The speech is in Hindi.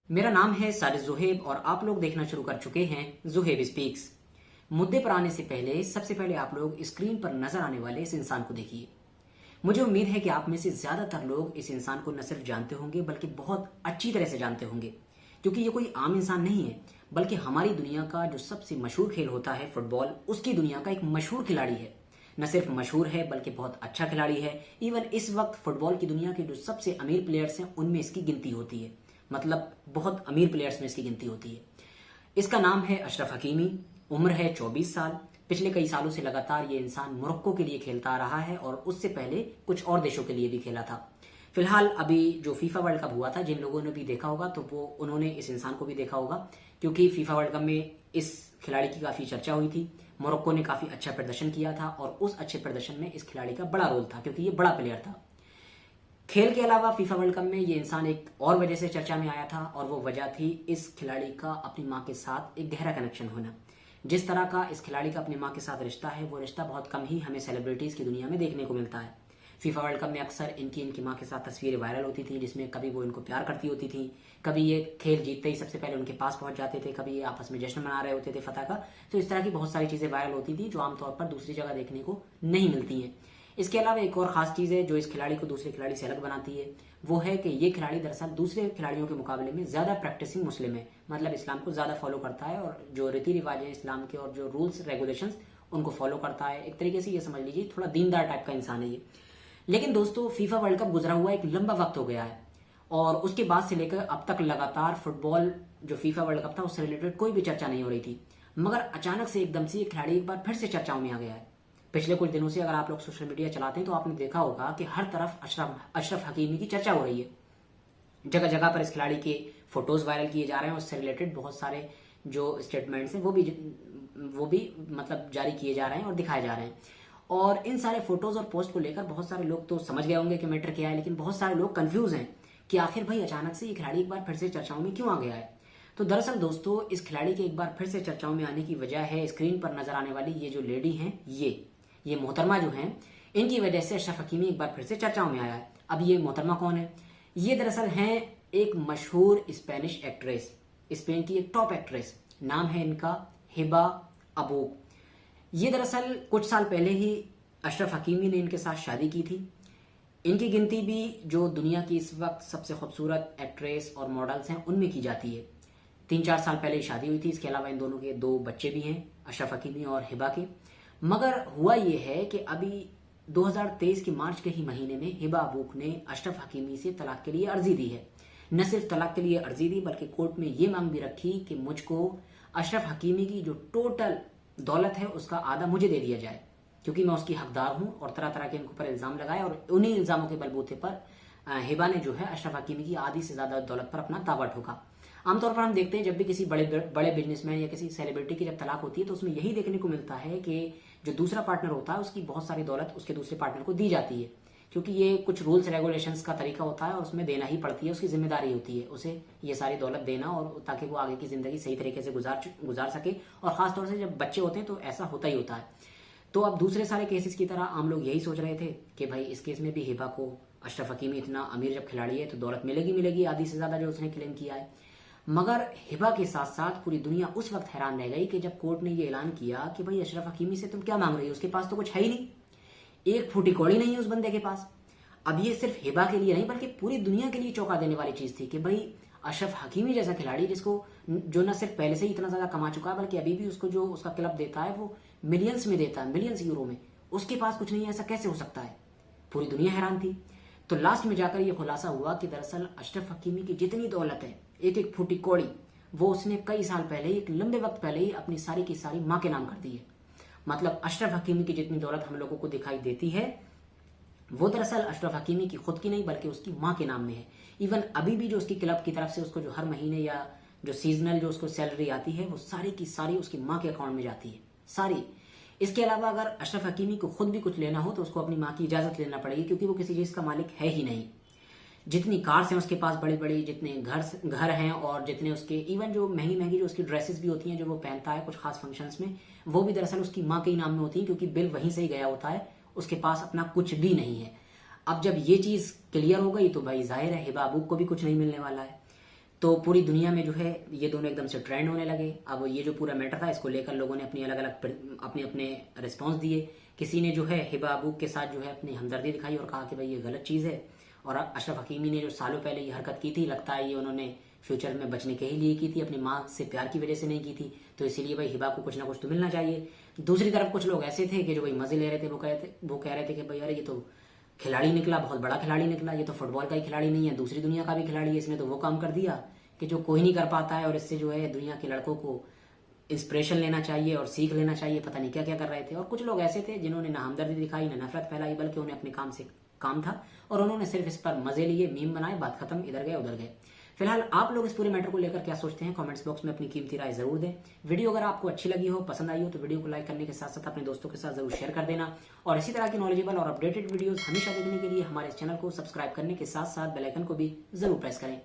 मेरा नाम है साजिद जुहेब और आप लोग देखना शुरू कर चुके हैं जुहेब स्पीक्स। मुद्दे पर आने से पहले सबसे पहले आप लोग स्क्रीन पर नजर आने वाले इस इंसान को देखिए। मुझे उम्मीद है कि आप में से ज्यादातर लोग इस इंसान को न सिर्फ जानते होंगे बल्कि बहुत अच्छी तरह से जानते होंगे, क्योंकि ये कोई आम इंसान नहीं है बल्कि हमारी दुनिया का जो सबसे मशहूर खेल होता है फुटबॉल, उसकी दुनिया का एक मशहूर खिलाड़ी है। न सिर्फ मशहूर है बल्कि बहुत अच्छा खिलाड़ी है। इवन इस वक्त फुटबॉल की दुनिया के जो सबसे अमीर प्लेयर्स हैं उनमें इसकी गिनती होती है, मतलब बहुत अमीर प्लेयर्स में इसकी गिनती होती है। इसका नाम है अशरफ हकीमी। उम्र है 24 साल। पिछले कई सालों से लगातार ये इंसान मोरक्को के लिए खेलता आ रहा है और उससे पहले कुछ और देशों के लिए भी खेला था। फिलहाल अभी जो फीफा वर्ल्ड कप हुआ था, जिन लोगों ने भी देखा होगा तो वो उन्होंने इस इंसान को भी देखा होगा, क्योंकि फीफा वर्ल्ड कप में इस खिलाड़ी की काफी चर्चा हुई थी। मोरक्को ने काफी अच्छा प्रदर्शन किया था और उस अच्छे प्रदर्शन में इस खिलाड़ी का बड़ा रोल था, क्योंकि ये बड़ा प्लेयर था। खेल के अलावा फीफा वर्ल्ड कप में ये इंसान एक और वजह से चर्चा में आया था और वो वजह थी इस खिलाड़ी का अपनी मां के साथ एक गहरा कनेक्शन होना। जिस तरह का इस खिलाड़ी का अपनी मां के साथ रिश्ता है, वो रिश्ता बहुत कम ही हमें सेलिब्रिटीज की दुनिया में देखने को मिलता है। फीफा वर्ल्ड कप में अक्सर इनकी मां के साथ तस्वीरें वायरल होती थी, जिसमें कभी वो इनको प्यार करती होती थी, कभी ये खेल जीतते ही सबसे पहले उनके पास पहुंच जाते थे, कभी ये आपस में जश्न मना रहे होते थे फतह का। तो इस तरह की बहुत सारी चीजें वायरल होती थी जो आमतौर पर दूसरी जगह देखने को नहीं मिलती हैं। इसके अलावा एक और खास चीज है जो इस खिलाड़ी को दूसरे खिलाड़ी से अलग बनाती है, वो है कि ये खिलाड़ी दरअसल दूसरे खिलाड़ियों के मुकाबले में ज्यादा प्रैक्टिसिंग मुस्लिम है, मतलब इस्लाम को ज्यादा फॉलो करता है और जो रीति रिवाज है इस्लाम के और जो रूल्स रेगुलेशंस उनको फॉलो करता है। एक तरीके से ये समझ लीजिए थोड़ा दीनदार टाइप का इंसान है ये। लेकिन दोस्तों, फीफा वर्ल्ड कप गुजरा हुआ एक लंबा वक्त हो गया है और उसके बाद से लेकर अब तक लगातार फुटबॉल जो फीफा वर्ल्ड कप था उससे रिलेटेड कोई भी चर्चा नहीं हो रही थी। मगर अचानक से एकदम से ये खिलाड़ी एक बार फिर से चर्चाओं में आ गया है। पिछले कुछ दिनों से अगर आप लोग सोशल मीडिया चलाते हैं तो आपने देखा होगा कि हर तरफ अशरफ हकीमी की चर्चा हो रही है। जगह जगह पर इस खिलाड़ी के फोटोज वायरल किए जा रहे हैं, उससे रिलेटेड बहुत सारे जो स्टेटमेंट्स हैं वो भी मतलब जारी किए जा रहे हैं और दिखाए जा रहे हैं। और इन सारे फोटोज और पोस्ट को लेकर बहुत सारे लोग तो समझ गए होंगे कि मैटर क्या है, लेकिन बहुत सारे लोग कंफ्यूज हैं कि आखिर भाई अचानक से ये खिलाड़ी एक बार फिर से चर्चाओं में क्यों आ गया है। तो दरअसल दोस्तों, इस खिलाड़ी के एक बार फिर से चर्चाओं में आने की वजह है स्क्रीन पर नजर आने वाली ये जो लेडी हैं, ये मोहतरमा जो हैं, इनकी वजह से अशरफ हकीमी एक बार फिर से चर्चाओं में आया है। अब ये मोहतरमा कौन है? ये दरअसल हैं एक मशहूर स्पेनिश एक्ट्रेस, स्पेन की एक टॉप एक्ट्रेस। नाम है इनका हिबा अबूक। ये दरअसल कुछ साल पहले ही अशरफ हकीमी ने इनके साथ शादी की थी। इनकी गिनती भी जो दुनिया की इस वक्त सबसे खूबसूरत एक्ट्रेस और मॉडल्स हैं उनमें की जाती है। 3-4 साल पहले शादी हुई थी। इसके अलावा इन दोनों के 2 बच्चे भी हैं, अशरफ हकीमी और हिबा के। मगर हुआ ये है कि अभी 2023 के मार्च के ही महीने में हिबा अबूक ने अशरफ हकीमी से तलाक के लिए अर्जी दी है। न सिर्फ तलाक के लिए अर्जी दी बल्कि कोर्ट में ये मांग भी रखी कि मुझको अशरफ हकीमी की जो टोटल दौलत है उसका आधा मुझे दे दिया जाए, क्योंकि मैं उसकी हकदार हूं। और तरह तरह के इनके ऊपर इल्जाम लगाए और उन्हीं इल्जामों के बलबूते पर हिबा ने जो है अशरफ हकीमी की आधी से ज्यादा दौलत पर अपना दावा ठोका। आमतौर पर हम देखते हैं जब भी किसी बड़े बिजनेसमैन या किसी सेलिब्रिटी की जब तलाक होती है तो उसमें यही देखने को मिलता है कि जो दूसरा पार्टनर होता है उसकी बहुत सारी दौलत उसके दूसरे पार्टनर को दी जाती है, क्योंकि ये कुछ रूल्स रेगुलेशंस का तरीका होता है और उसमें देना ही पड़ती है, उसकी जिम्मेदारी होती है उसे ये सारी दौलत देना, और ताकि वो आगे की जिंदगी सही तरीके से गुजार सके। और खासतौर से जब बच्चे होते हैं तो ऐसा होता ही होता है। तो अब दूसरे सारे केसेस की तरह आम लोग यही सोच रहे थे कि भाई इस केस में भी हिबा को, अशरफ हकीमी इतना अमीर जब खिलाड़ी है तो दौलत मिलेगी आधी से ज्यादा जो उसने क्लेम किया है। मगर हिबा के साथ साथ पूरी दुनिया उस वक्त हैरान रह गई कि जब कोर्ट ने ये ऐलान किया कि भाई अशरफ हकीमी से तुम क्या मांग रही हो, उसके पास तो कुछ है ही नहीं, एक फूटी कौड़ी नहीं है उस बंदे के पास। अब ये सिर्फ हिबा के लिए नहीं बल्कि पूरी दुनिया के लिए चौंका देने वाली चीज थी कि भाई अशरफ हकीमी जैसा खिलाड़ी जिसको जो न सिर्फ पहले से ही इतना ज्यादा कमा चुका है बल्कि अभी भी उसको जो उसका क्लब देता है वो मिलियंस में देता है, मिलियंस यूरो में, उसके पास कुछ नहीं है, ऐसा कैसे हो सकता है? पूरी दुनिया हैरान थी। तो लास्ट में जाकर यह खुलासा हुआ कि दरअसल अशरफ हकीमी की जितनी दौलत है, एक एक फूटी कौड़ी, वो उसने कई साल पहले, एक लंबे वक्त पहले ही अपनी सारी की सारी मां के नाम कर दी है। मतलब अशरफ हकीमी की जितनी दौलत हम लोगों को दिखाई देती है वो दरअसल अशरफ हकीमी की खुद की नहीं बल्कि उसकी मां के नाम में है। इवन अभी भी जो उसकी क्लब की तरफ से उसको जो हर महीने या जो सीजनल जो उसको सैलरी आती है वो सारी की सारी उसकी मां के अकाउंट में जाती है, सारी। इसके अलावा अगर अशरफ हकीमी को खुद भी कुछ लेना हो तो उसको अपनी मां की इजाजत लेना पड़ेगी, क्योंकि वो किसी चीज का मालिक है ही नहीं। जितनी कार्स हैं उसके पास बड़ी बड़ी, जितने घर हैं और जितने उसके इवन जो महंगी महंगी जो उसकी ड्रेसेस भी होती हैं जो वो पहनता है कुछ खास फंक्शंस में, वो भी दरअसल उसकी मां के ही नाम में होती है, क्योंकि बिल वहीं से ही गया होता है, उसके पास अपना कुछ भी नहीं है। अब जब ये चीज क्लियर हो गई तो भाई जाहिर है हिबा अबूक को भी कुछ नहीं मिलने वाला है। तो पूरी दुनिया में जो है ये दोनों एकदम से ट्रेंड होने लगे। अब ये जो पूरा मैटर था इसको लेकर लोगों ने अपनी अलग अलग अपने अपने रिस्पॉन्स दिए। किसी ने जो है हिबा अबू के साथ जो है अपनी हमदर्दी दिखाई और कहा कि भाई ये गलत चीज़ है। और अशरफ हकीमी ने जो सालों पहले ये हरकत की थी, लगता है ये उन्होंने फ्यूचर में बचने के ही लिए की थी, अपनी माँ से प्यार की वजह से नहीं की थी, तो इसीलिए भाई हिबा को कुछ ना कुछ तो मिलना चाहिए। दूसरी तरफ कुछ लोग ऐसे थे कि जो भाई मजे ले रहे थे, वो कह रहे थे कि भाई अरे ये तो खिलाड़ी निकला, बहुत बड़ा खिलाड़ी निकला, ये तो फुटबॉल का ही खिलाड़ी नहीं है, दूसरी दुनिया का भी खिलाड़ी है, इसने तो वो काम कर दिया कि जो कोई नहीं कर पाता है, और इससे जो है दुनिया के लड़कों को इंस्पिरेशन लेना चाहिए और सीख लेना चाहिए। पता नहीं क्या क्या कर रहे थे। और कुछ लोग ऐसे थे जिन्होंने ना हमदर्दी दिखाई ना नफरत फैलाई, बल्कि उन्हें अपने काम से काम था और उन्होंने सिर्फ इस पर मजे लिए, मीम बनाए, बात खत्म, इधर गए उधर गए। फिलहाल आप लोग इस पूरे मैटर को लेकर क्या सोचते हैं, कमेंट्स बॉक्स में अपनी कीमती राय जरूर दें। वीडियो अगर आपको अच्छी लगी हो, पसंद आई हो, तो वीडियो को लाइक करने के साथ साथ अपने दोस्तों के साथ जरूर शेयर कर देना। और इसी तरह की नॉलेजेबल और अपडेटेड वीडियोस हमेशा देखने के लिए हमारे चैनल को सब्सक्राइब करने के साथ साथ बेल आइकन को भी जरूर प्रेस करें।